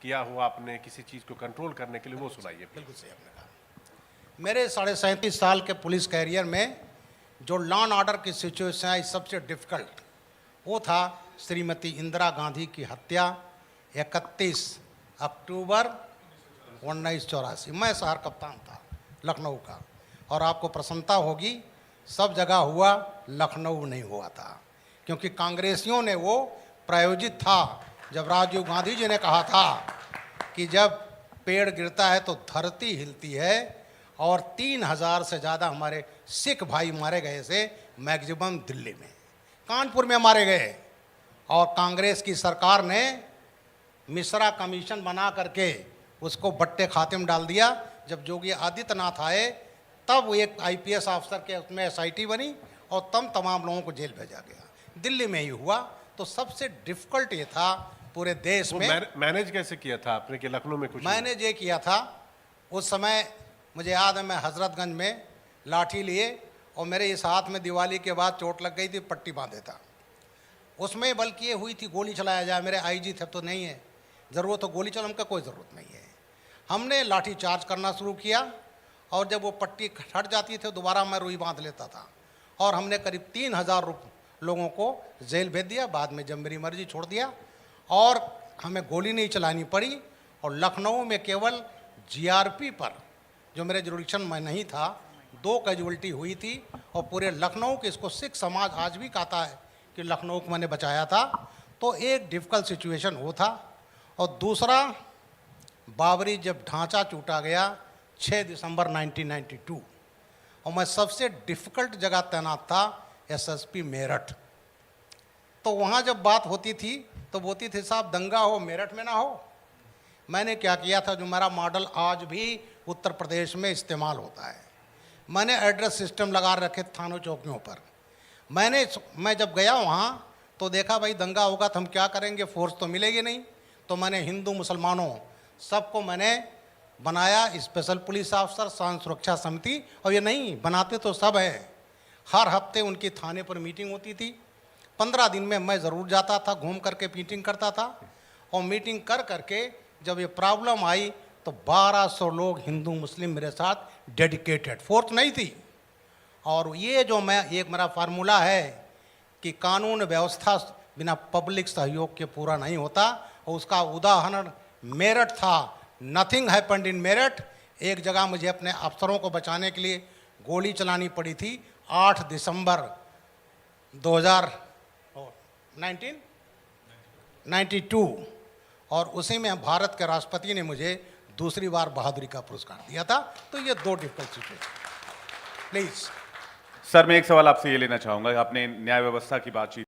किया हो आपने किसी चीज़ को कंट्रोल करने के लिए, वो सुनाइए। बिल्कुल सही आपने कहा। मेरे 37.5 साल के पुलिस कैरियर में जो लॉ एंड ऑर्डर की सिचुएशन आई सबसे डिफिकल्ट वो था श्रीमती इंदिरा गांधी की हत्या 31 अक्टूबर 1984। मैं शहर कप्तान था लखनऊ का, और आपको प्रसन्नता होगी सब जगह हुआ, लखनऊ नहीं हुआ था, क्योंकि कांग्रेसियों ने वो प्रायोजित था। जब राजीव गांधी जी ने कहा था कि जब पेड़ गिरता है तो धरती हिलती है, और 3000 से ज़्यादा हमारे सिख भाई मारे गए से मैक्सिमम दिल्ली में, कानपुर में मारे गए, और कांग्रेस की सरकार ने मिश्रा कमीशन बना करके उसको बट्टे खाते में डाल दिया। जब योगी आदित्यनाथ आए तब वो एक आईपीएस अफसर के उसमें एसआईटी बनी और तब तमाम लोगों को जेल भेजा गया। दिल्ली में ही हुआ। तो सबसे डिफिकल्ट ये था पूरे देश में। मैनेज कैसे किया था आपने कि लखनऊ में कुछ? मैनेज ये किया था, उस समय मुझे याद है मैं हजरतगंज में लाठी लिए और मेरे इस हाथ में दिवाली के बाद चोट लग गई थी, पट्टी बांधे था। उसमें बल्कि ये हुई थी गोली चलाया जाए, मेरे आईजी थे तो नहीं है ज़रूरत, तो गोली चलाने का कोई ज़रूरत नहीं है। हमने लाठी चार्ज करना शुरू किया और जब वो पट्टी हट जाती थी दोबारा मैं रुई बांध लेता था, और हमने करीब 3000 लोगों को जेल भेज दिया। बाद में जब मेरी मर्जी छोड़ दिया और हमें गोली नहीं चलानी पड़ी, और लखनऊ में केवल जीआरपी पर, जो मेरे जुरिडिक्शन में नहीं था, 2 कैजुअल्टी हुई थी, और पूरे लखनऊ के, इसको सिख समाज आज भी कहता है कि लखनऊ को मैंने बचाया था। तो एक डिफ़िकल्ट सिचुएशन वो था। और दूसरा, बाबरी जब ढांचा टूटा गया 6 दिसंबर 1992, और मैं सबसे डिफ़िकल्ट जगह तैनात था एसएसपी मेरठ। तो वहाँ जब बात होती थी तो बोलती थी साहब दंगा हो मेरठ में ना हो। मैंने क्या किया था, जो मेरा मॉडल आज भी उत्तर प्रदेश में इस्तेमाल होता है, मैंने एड्रेस सिस्टम लगा रखे थानों चौकियों पर। मैं जब गया वहाँ तो देखा भाई दंगा होगा तो हम क्या करेंगे, फोर्स तो मिलेगी नहीं। तो मैंने हिंदू मुसलमानों सबको मैंने बनाया स्पेशल पुलिस ऑफिसर, शांति सुरक्षा समिति, और ये नहीं बनाते तो सब है। हर हफ्ते उनकी थाने पर मीटिंग होती थी। 15 दिन में मैं ज़रूर जाता था, घूम करके मीटिंग करता था, और मीटिंग कर करके जब ये प्रॉब्लम आई तो 1200 लोग हिंदू मुस्लिम मेरे साथ डेडिकेटेड, फोर्स नहीं थी। और ये जो मैं एक मेरा फार्मूला है कि कानून व्यवस्था बिना पब्लिक सहयोग के पूरा नहीं होता, और उसका उदाहरण मेरठ था। Nothing happened in Meerut. एक जगह मुझे अपने अफसरों को बचाने के लिए गोली चलानी पड़ी थी 8 दिसंबर 1992, और उसी में भारत के राष्ट्रपति ने मुझे दूसरी बार बहादुरी का पुरस्कार दिया था। तो ये 2 डिफिकल्ट सिचुएशन। प्लीज सर, मैं एक सवाल आपसे ये लेना चाहूंगा, आपने न्याय व्यवस्था की बातचीत